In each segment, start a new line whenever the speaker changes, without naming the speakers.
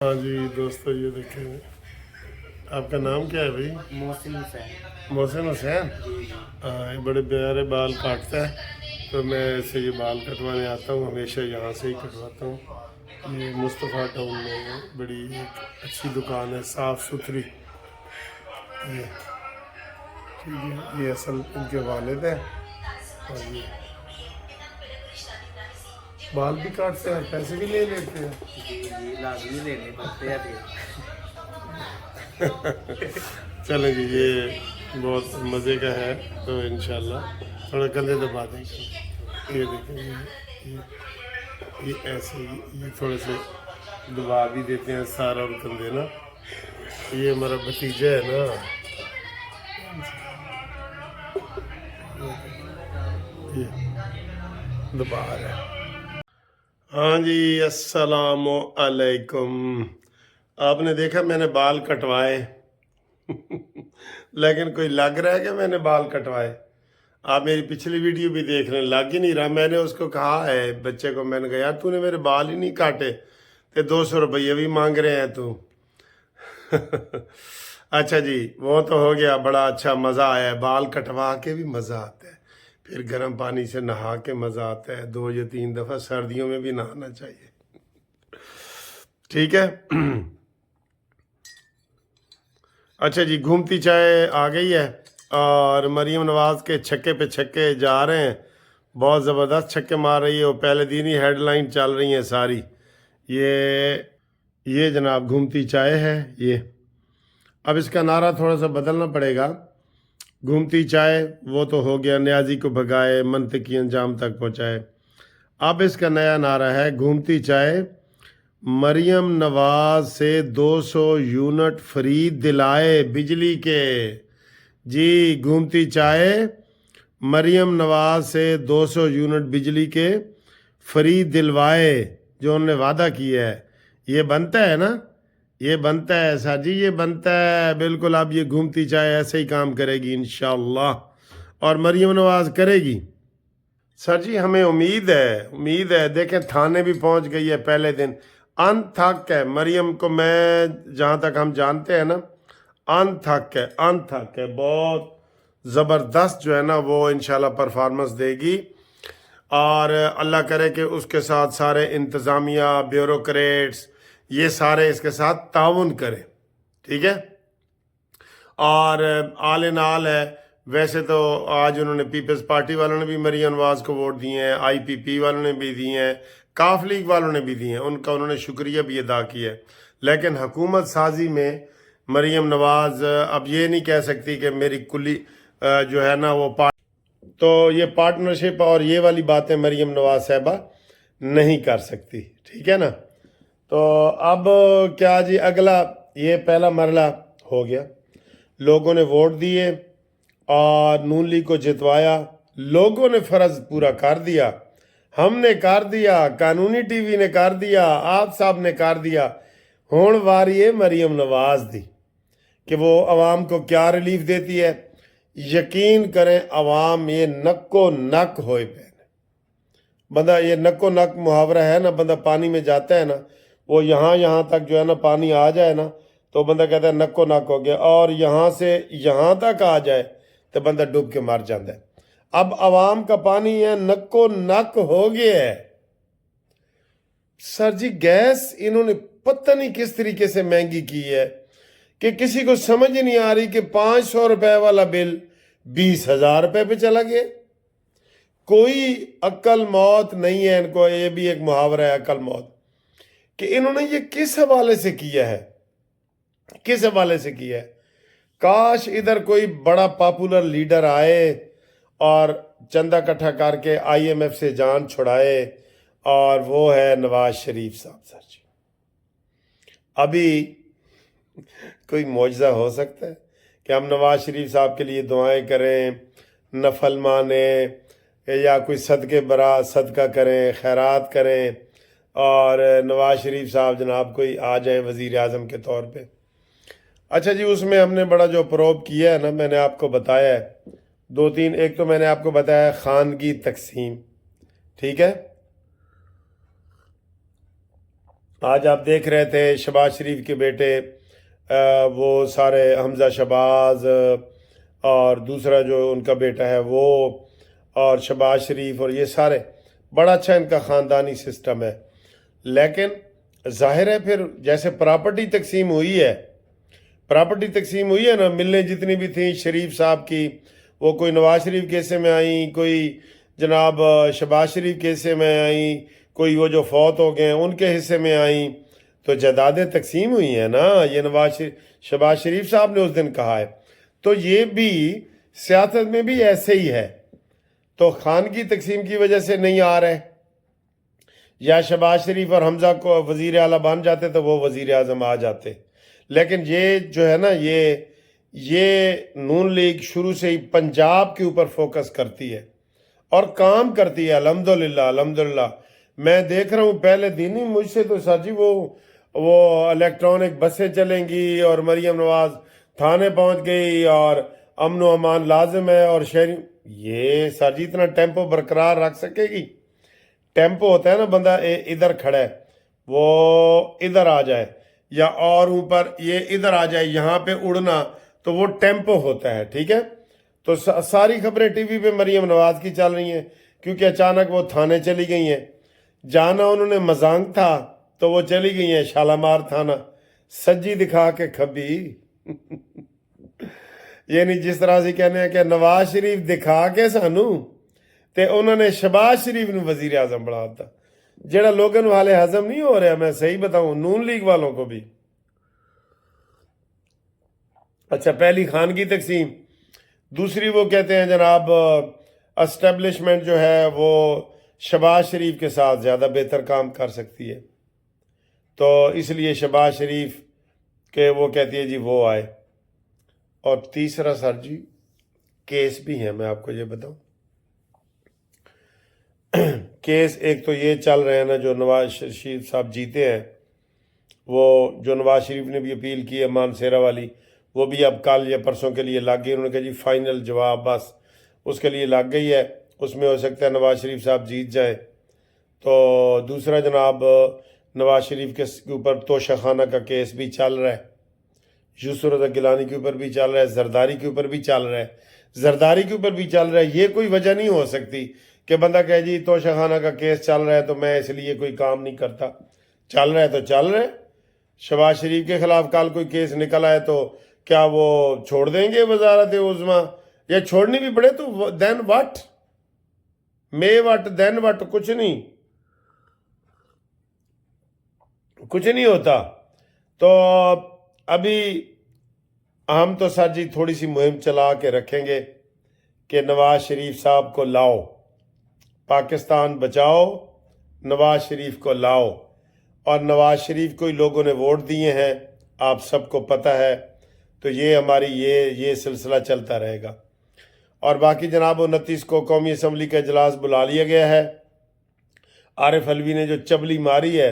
ہاں جی دوستو، یہ دیکھیں، آپ کا نام کیا ہے بھائی؟
محسن حسین۔
محسن حسین۔
جی جی۔
ہاں، یہ بڑے پیارے بال کاٹتا ہے، تو میں اسے یہ بال کٹوانے آتا ہوں، ہمیشہ یہاں سے ہی کٹواتا ہوں۔ یہ مصطفیٰ ٹاؤن میں بڑی ایک اچھی دکان ہے، صاف ستھری۔ یہ ٹھیک ہے، یہ اصل ان کے والد ہیں، اور یہ بال بھی کاٹتے ہیں، پیسے بھی لے لیتے ہیں۔
جی جی، لازمی لینے پڑتے ہیں پھر۔
چلیں جی، یہ بہت مزے کا ہے، تو انشاءاللہ تھوڑا کندھے دبا دیں گے۔ یہ دیکھیں، یہ ایسے ہی یہ تھوڑے سے دبا بھی دیتے ہیں سارا اور کندھے نا۔ یہ ہمارا بھتیجا ہے نا، یہ دبا رہا ہے۔ ہاں جی، السلام علیکم۔ آپ نے دیکھا میں نے بال کٹوائے، لیکن کوئی لگ رہا ہے کہ میں نے بال کٹوائے؟ آپ میری پچھلی ویڈیو بھی دیکھ رہے ہیں، لگ ہی نہیں رہا۔ میں نے اس کو کہا ہے بچے کو، میں نے کہا یار تو نے میرے بال ہی نہیں کاٹے، تے 200 روپیہ بھی مانگ رہے ہیں تو۔ اچھا جی، وہ تو ہو گیا، بڑا اچھا مزہ آیا ہے، بال کٹوا کے بھی مزہ آتا ہے، پھر گرم پانی سے نہا کے مزہ آتا ہے، 2 یا 3 دفعہ سردیوں میں بھی نہانا چاہیے، ٹھیک ہے۔ اچھا جی، گھومتی چائے آ گئی ہے، اور مریم نواز کے چھکے پہ چھکے جا رہے ہیں، بہت زبردست چھکے مار رہی ہے وہ، پہلے دن ہی ہیڈ لائن چل رہی ہیں ساری۔ یہ جناب گھومتی چائے ہے یہ۔ اب اس کا نعرہ تھوڑا سا بدلنا پڑے گا۔ گھومتی چائے وہ تو ہو گیا، نیازی کو بھگائے منطقی انجام تک پہنچائے۔ اب اس کا نیا نعرہ ہے گھومتی چائے مریم نواز سے 200 یونٹ فری دلائے بجلی کے۔ جی، گھومتی چائے مریم نواز سے 200 یونٹ بجلی کے فری دلوائے، جو انہوں نے وعدہ کیا ہے۔ یہ بنتا ہے نا، یہ بنتا ہے سر جی، یہ بنتا ہے بالکل۔ اب یہ گھومتی چائے ایسے ہی کام کرے گی انشاءاللہ، اور مریم نواز کرے گی۔ سر جی ہمیں امید ہے، دیکھیں تھانے بھی پہنچ گئی ہے پہلے دن۔ ان تھک ہے مریم کو، میں جہاں تک ہم جانتے ہیں نا، ان تھک ہے بہت زبردست، جو ہے نا وہ انشاءاللہ پرفارمنس دے گی، اور اللہ کرے کہ اس کے ساتھ سارے انتظامیہ، بیوروکریٹس، یہ سارے اس کے ساتھ تعاون کریں، ٹھیک ہے۔ اور آل ان آل ہے، ویسے تو آج انہوں نے پیپلز پارٹی والوں نے بھی مریم نواز کو ووٹ دیے ہیں، آئی پی پی والوں نے بھی دیے ہیں، کاف لیگ والوں نے بھی دیے ہیں، ان کا انہوں نے شکریہ بھی ادا کیا ہے، لیکن حکومت سازی میں مریم نواز اب یہ نہیں کہہ سکتی کہ میری کلی جو ہے نا وہ تو یہ پارٹنرشپ اور یہ والی باتیں مریم نواز صاحبہ نہیں کر سکتی، ٹھیک ہے نا۔ تو اب کیا جی، اگلا یہ پہلا مرحلہ ہو گیا، لوگوں نے ووٹ دیے اور نون لیگ کو جتوایا، لوگوں نے فرض پورا کر دیا، ہم نے کر دیا، قانونی ٹی وی نے کر دیا، آپ صاحب نے کر دیا۔ ہون واری ہے مریم نواز دی کہ وہ عوام کو کیا ریلیف دیتی ہے۔ یقین کریں عوام یہ نکو نک ہوئے پہ، بندہ یہ نکو نک محاورہ ہے نا، بندہ پانی میں جاتا ہے نا، وہ یہاں تک جو ہے نا پانی آ جائے نا تو بندہ کہتا ہے نکو نک ہو گیا، اور یہاں سے یہاں تک آ جائے تو بندہ ڈوب کے مر جاتا ہے۔ اب عوام کا پانی ہے نکو نک ہو گیا ہے۔ سر جی گیس انہوں نے پتہ نہیں کس طریقے سے مہنگی کی ہے کہ کسی کو سمجھ نہیں آ رہی کہ 500 روپے والا بل 20,000 روپے پہ چلا گیا۔ کوئی عقل موت نہیں ہے ان کو، یہ بھی ایک محاورہ ہے عقل موت، کہ انہوں نے یہ کس حوالے سے کیا ہے، کس حوالے سے کیا ہے۔ کاش ادھر کوئی بڑا پاپولر لیڈر آئے اور چندہ اکٹھا کر کے آئی ایم ایف سے جان چھڑائے، اور وہ ہے نواز شریف صاحب۔ سر جی ابھی کوئی معجزہ ہو سکتا ہے کہ ہم نواز شریف صاحب کے لیے دعائیں کریں، نفل مانیں، یا کوئی صدقے برا صدقہ کریں، خیرات کریں، اور نواز شریف صاحب جناب کوئی آ جائیں وزیر اعظم کے طور پہ؟ اچھا جی، اس میں ہم نے بڑا جو پروب کیا ہے نا، میں نے آپ کو بتایا ہے 2-3، ایک تو میں نے آپ کو بتایا خاندگی تقسیم، ٹھیک ہے، آج آپ دیکھ رہے تھے شہباز شریف کے بیٹے وہ سارے حمزہ شہباز اور دوسرا جو ان کا بیٹا ہے وہ اور شہباز شریف اور یہ سارے بڑا اچھا ان کا خاندانی سسٹم ہے. لیکن ظاہر ہے پھر جیسے پراپرٹی تقسیم ہوئی ہے نا، ملیں جتنی بھی تھیں شریف صاحب کی، وہ کوئی نواز شریف کے حصے میں آئیں، کوئی جناب شہباز شریف کے حصے میں آئیں، کوئی وہ جو فوت ہو گئے ہیں ان کے حصے میں آئیں، تو جائیدادیں تقسیم ہوئی ہیں نا. یہ شہباز شریف صاحب نے اس دن کہا ہے. تو یہ بھی سیاست میں بھی ایسے ہی ہے. تو خانگی تقسیم کی وجہ سے نہیں آ رہے، یا شہباز شریف اور حمزہ کو وزیر اعلیٰ بن جاتے تو وہ وزیر اعظم آ جاتے. لیکن یہ جو ہے نا یہ نون لیگ شروع سے ہی پنجاب کے اوپر فوکس کرتی ہے اور کام کرتی ہے. الحمدللہ میں دیکھ رہا ہوں پہلے دن ہی مجھ سے تو سر جی وہ الیکٹرانک بسیں چلیں گی اور مریم نواز تھانے پہنچ گئی اور امن و امان لازم ہے اور شہری، یہ سر جی اتنا ٹیمپو برقرار رکھ سکے گی؟ ٹیمپو ہوتا ہے نا، بندہ ادھر کھڑا ہے وہ ادھر آ جائے، یا اور اوپر یہ ادھر آ جائے، یہاں پہ اڑنا، تو وہ ٹیمپو ہوتا ہے. ٹھیک ہے، تو ساری خبریں ٹی وی پہ مریم نواز کی چل رہی ہیں کیونکہ اچانک وہ تھانے چلی گئی ہیں. جانا انہوں نے مزانگ تھا تو وہ چلی گئی ہیں شالامار تھانہ، سجی دکھا کے کھبی. یعنی جس طرح سے کہنے ہیں کہ نواز شریف دکھا کے سانو تے انہوں نے شہباز شریف نے وزیر اعظم بنا دیتا، جڑا لوگن والے ہضم نہیں ہو رہا. میں صحیح بتاؤں نون لیگ والوں کو بھی. اچھا، پہلی خانگی تقسیم، دوسری وہ کہتے ہیں جناب اسٹیبلشمنٹ جو ہے وہ شہباز شریف کے ساتھ زیادہ بہتر کام کر سکتی ہے، تو اس لیے شہباز شریف کے وہ کہتی ہے جی وہ آئے. اور تیسرا سر جی کیس بھی ہیں، میں آپ کو یہ بتاؤں کیس ایک تو یہ چل رہے ہیں نا، جو نواز شریف صاحب جیتے ہیں، وہ جو نواز شریف نے بھی اپیل کی ہے مانسیرا والی، وہ بھی اب کل یا پرسوں کے لیے لگ گئی. انہوں نے کہا جی فائنل جواب بس اس کے لیے لگ گئی ہے، اس میں ہو سکتا ہے نواز شریف صاحب جیت جائیں. تو دوسرا جناب نواز شریف کے اوپر توشہ خانہ کا کیس بھی چل رہا ہے، یوسف رضا گیلانی کے اوپر بھی چل رہا ہے، زرداری کے اوپر بھی چل رہا ہے. یہ کوئی وجہ نہیں ہو سکتی کہ بندہ کہے جی توشہ خانہ کا کیس چل رہا ہے تو میں اس لیے کوئی کام نہیں کرتا. چل رہا ہے تو چل رہا ہے. شہباز شریف کے خلاف کل کوئی کیس نکل آئے تو کیا وہ چھوڑ دیں گے وزارت عظمیٰ؟ یا چھوڑنی بھی پڑے تو دین وٹ، دین وٹ، کچھ نہیں ہوتا. تو ابھی ہم تو سر جی تھوڑی سی مہم چلا کے رکھیں گے کہ نواز شریف صاحب کو لاؤ، پاکستان بچاؤ، نواز شریف کو لاؤ. اور نواز شریف کو ہی لوگوں نے ووٹ دیے ہیں، آپ سب کو پتہ ہے. تو یہ ہماری یہ سلسلہ چلتا رہے گا. اور باقی جناب 29 کو قومی اسمبلی کا اجلاس بلا لیا گیا ہے. عارف علوی نے جو چبلی ماری ہے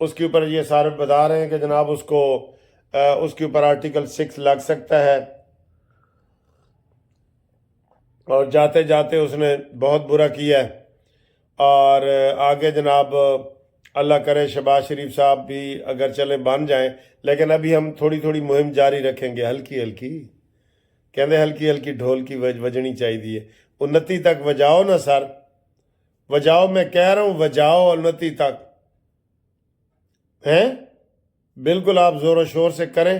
اس کے اوپر یہ سارے بتا رہے ہیں کہ جناب اس کے اوپر آرٹیکل 6 لگ سکتا ہے، اور جاتے جاتے اس نے بہت برا کیا ہے. اور آگے جناب اللہ کرے شہباز شریف صاحب بھی اگر چلیں بن جائیں، لیکن ابھی ہم تھوڑی تھوڑی مہم جاری رکھیں گے، ہلکی ڈھول کی وجنی چاہیے. 29 تک وجاؤ نا سر، وجاؤ، میں کہہ رہا ہوں وجاؤ 29 تک ہیں. بالکل آپ زور و شور سے کریں،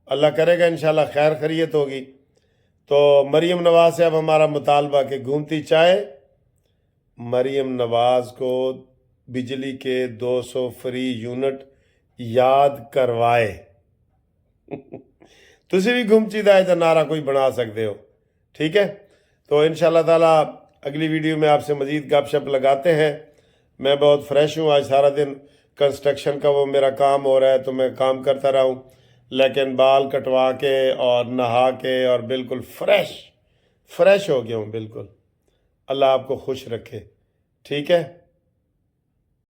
اللہ کرے گا انشاءاللہ خیر خیریت ہوگی. تو مریم نواز سے اب ہمارا مطالبہ کہ گھومتی چائے مریم نواز کو بجلی کے 200 فری یونٹ یاد کروائے. تسی بھی گھومچی دائے تو نعرہ کوئی بنا سکتے ہو. ٹھیک ہے، تو انشاءاللہ تعالی اگلی ویڈیو میں آپ سے مزید گپ شپ لگاتے ہیں. میں بہت فریش ہوں، آج سارا دن کنسٹرکشن کا وہ میرا کام ہو رہا ہے تو میں کام کرتا رہا ہوں، لیکن بال کٹوا کے اور نہا کے اور بالکل فریش ہو گیا ہوں بالکل. اللہ آپ کو خوش رکھے. ٹھیک ہے.